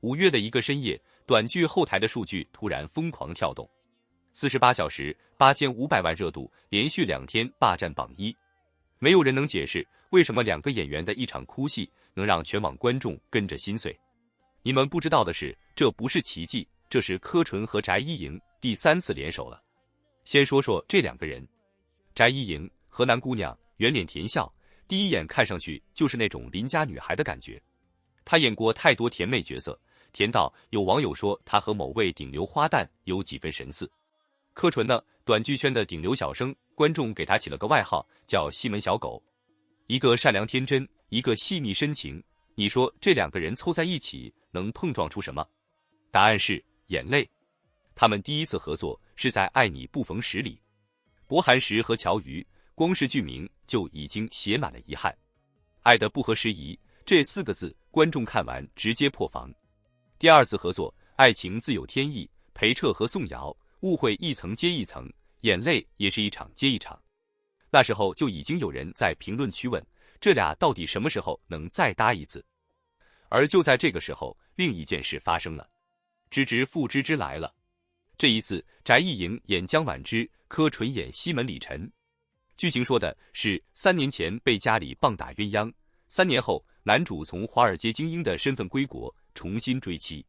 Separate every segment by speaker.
Speaker 1: 5月的一个深夜，短剧后台的数据突然疯狂跳动，48小时8500万热度，连续2天霸占榜1。没有人能解释为什么2个演员的一场哭戏能让全网观众跟着心碎。你们不知道的是，这不是奇迹，这是柯纯和翟依莹第3次联手了。先说说这2个人，翟依莹，河南姑娘，圆脸甜笑，第一眼看上去就是那种邻家女孩的感觉。她演过太多甜妹角色，甜到有网友说她和某位顶流花旦有几分神似。柯纯呢，短剧圈的顶流小生，观众给她起了个外号叫西门小狗。一个善良天真，一个细腻深情，你说这2个人凑在一起能碰撞出什么？答案是眼泪。他们第一次合作是在《爱你不逢时》里，柏寒石和乔瑜光是剧名就已经写满了遗憾。爱的不合时宜这4个字，观众看完直接破防。第2次合作，爱情自有天意，裴彻和宋瑶，误会一层接一层，眼泪也是一场接一场。那时候就已经有人在评论区问，这俩到底什么时候能再搭一次？而就在这个时候，另一件事发生了，芝芝复芝芝来了。这一次，翟依莹演江婉之，柯纯演西门李晨。剧情说的是3年前被家里棒打鸳鸯，3年后男主从华尔街精英的身份归国，重新追妻。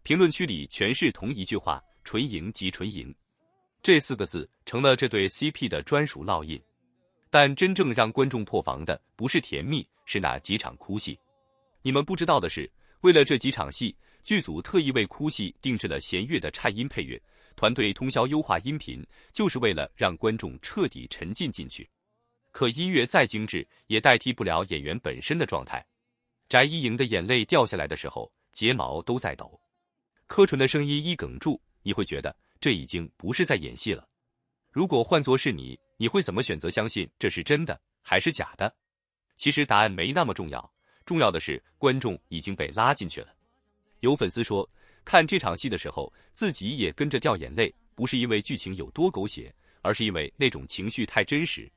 Speaker 1: 评论区里全是同一句话：纯赢即纯赢。这4个字成了这对 CP 的专属烙印。但真正让观众破防的不是甜蜜，是那几场哭戏。你们不知道的是，为了这几场戏，剧组特意为哭戏定制了弦乐的颤音配乐，团队通宵优化音频，就是为了让观众彻底沉浸进去。可音乐再精致，也代替不了演员本身的状态。翟依莹的眼泪掉下来的时候，睫毛都在抖。柯纯的声音一哽住，你会觉得这已经不是在演戏了。如果换作是你，你会怎么选择相信这是真的还是假的？其实答案没那么重要，重要的是观众已经被拉进去了。有粉丝说，看这场戏的时候自己也跟着掉眼泪，不是因为剧情有多狗血，而是因为那种情绪太真实。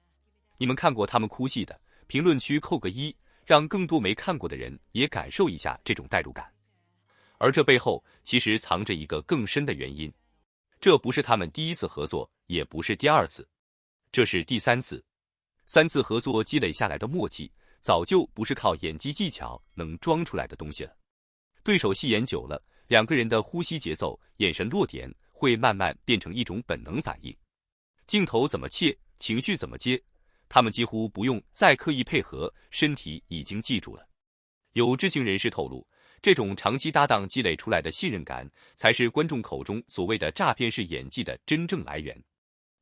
Speaker 1: 你们看过他们哭戏的，评论区扣个1，让更多没看过的人也感受一下这种代入感。而这背后其实藏着一个更深的原因，这不是他们第1次合作，也不是第2次，这是第3次。3次合作积累下来的默契，早就不是靠演技技巧能装出来的东西了。对手戏演久了，2个人的呼吸节奏、眼神落点会慢慢变成一种本能反应。镜头怎么切，情绪怎么接，他们几乎不用再刻意配合，身体已经记住了。有知情人士透露，这种长期搭档积累出来的信任感，才是观众口中所谓的诈骗式演技的真正来源。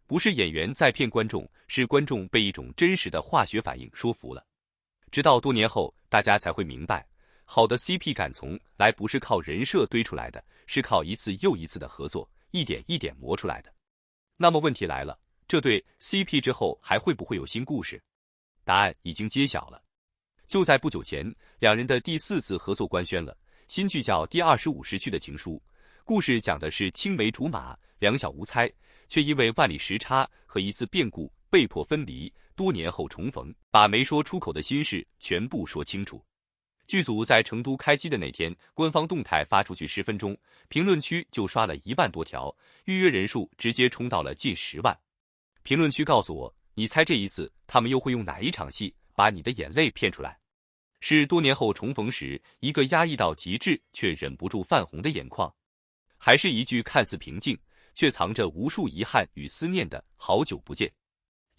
Speaker 1: 不是演员在骗观众，是观众被一种真实的化学反应说服了。直到多年后，大家才会明白，好的 CP 感从来不是靠人设堆出来的，是靠一次又一次的合作，一点一点磨出来的。那么问题来了，这对 CP 之后还会不会有新故事？答案已经揭晓了。就在不久前，2人的第4次合作官宣了，新剧叫《第25时区的情书》，故事讲的是青梅竹马，两小无猜，却因为万里时差和一次变故被迫分离，多年后重逢，把没说出口的心事全部说清楚。剧组在成都开机的那天，官方动态发出去10分钟，评论区就刷了1万多条，预约人数直接冲到了近10万。评论区告诉我，你猜这一次他们又会用哪一场戏把你的眼泪骗出来？是多年后重逢时一个压抑到极致却忍不住泛红的眼眶，还是一句看似平静却藏着无数遗憾与思念的好久不见？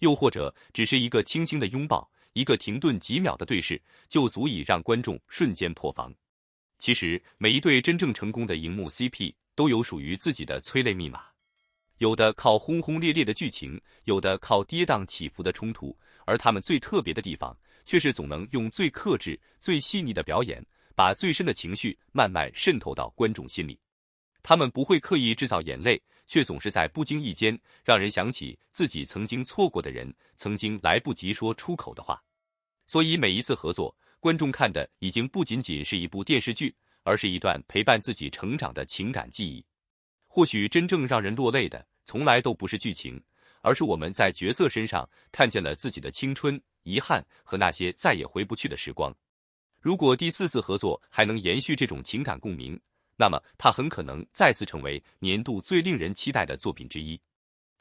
Speaker 1: 又或者只是一个轻轻的拥抱，一个停顿几秒的对视，就足以让观众瞬间破防？其实每一对真正成功的荧幕 CP 都有属于自己的催泪密码，有的靠轰轰烈烈的剧情，有的靠跌宕起伏的冲突，而他们最特别的地方却是总能用最克制、最细腻的表演，把最深的情绪慢慢渗透到观众心里。他们不会刻意制造眼泪，却总是在不经意间让人想起自己曾经错过的人，曾经来不及说出口的话。所以每一次合作，观众看的已经不仅仅是一部电视剧，而是一段陪伴自己成长的情感记忆。或许真正让人落泪的，从来都不是剧情，而是我们在角色身上看见了自己的青春、遗憾和那些再也回不去的时光。如果第4次合作还能延续这种情感共鸣，那么它很可能再次成为年度最令人期待的作品之一。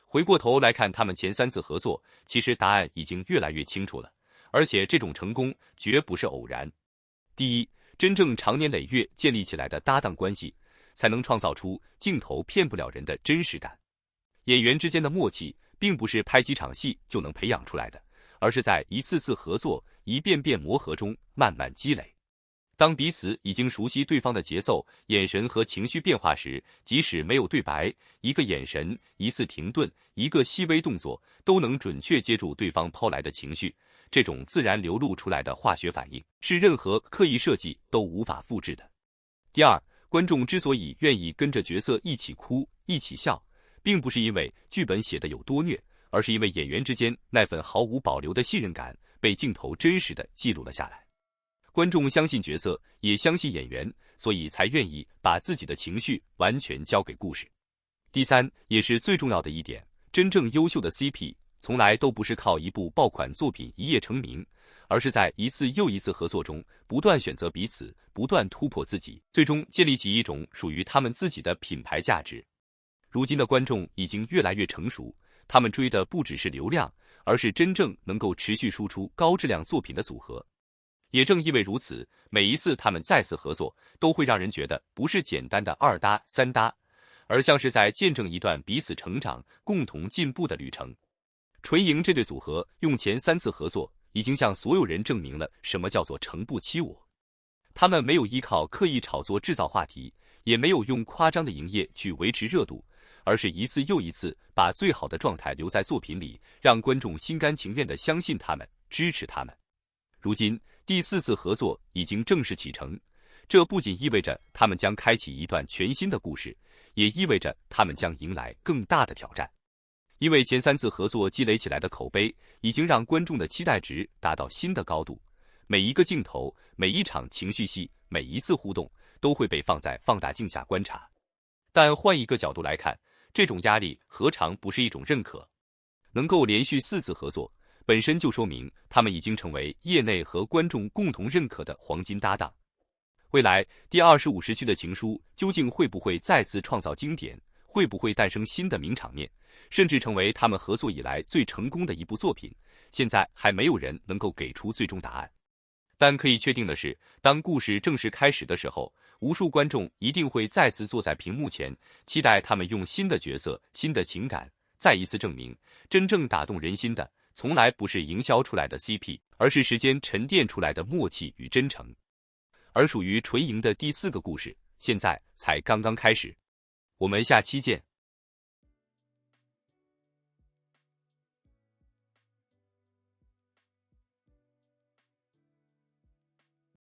Speaker 1: 回过头来看他们前3次合作，其实答案已经越来越清楚了，而且这种成功绝不是偶然。第一，真正长年累月建立起来的搭档关系，才能创造出镜头骗不了人的真实感。演员之间的默契，并不是拍几场戏就能培养出来的，而是在一次次合作、一遍遍磨合中慢慢积累。当彼此已经熟悉对方的节奏、眼神和情绪变化时，即使没有对白，一个眼神、一次停顿、一个细微动作，都能准确接住对方抛来的情绪。这种自然流露出来的化学反应，是任何刻意设计都无法复制的。第二，观众之所以愿意跟着角色一起哭、一起笑，并不是因为剧本写得有多虐，而是因为演员之间那份毫无保留的信任感被镜头真实地记录了下来。观众相信角色，也相信演员，所以才愿意把自己的情绪完全交给故事。第三，也是最重要的一点，真正优秀的 CP 从来都不是靠一部爆款作品一夜成名，而是在一次又一次合作中不断选择彼此，不断突破自己，最终建立起一种属于他们自己的品牌价值。如今的观众已经越来越成熟，他们追的不只是流量，而是真正能够持续输出高质量作品的组合。也正因为如此，每一次他们再次合作，都会让人觉得不是简单的2搭、3搭，而像是在见证一段彼此成长、共同进步的旅程。纯银这对组合用前3次合作，已经向所有人证明了什么叫做诚不欺我。他们没有依靠刻意炒作制造话题，也没有用夸张的营业去维持热度，而是一次又一次把最好的状态留在作品里，让观众心甘情愿地相信他们，支持他们。如今第4次合作已经正式启程，这不仅意味着他们将开启一段全新的故事，也意味着他们将迎来更大的挑战。因为前3次合作积累起来的口碑，已经让观众的期待值达到新的高度。每一个镜头、每一场情绪戏、每一次互动，都会被放在放大镜下观察。但换一个角度来看，这种压力何尝不是一种认可？能够连续4次合作，本身就说明他们已经成为业内和观众共同认可的黄金搭档。未来第25时区的情书究竟会不会再次创造经典？会不会诞生新的名场面？甚至成为他们合作以来最成功的一部作品？现在还没有人能够给出最终答案。但可以确定的是，当故事正式开始的时候，无数观众一定会再次坐在屏幕前，期待他们用新的角色、新的情感，再一次证明，真正打动人心的，从来不是营销出来的 CP， 而是时间沉淀出来的默契与真诚。而属于纯银的第4个故事，现在才刚刚开始。我们下期见。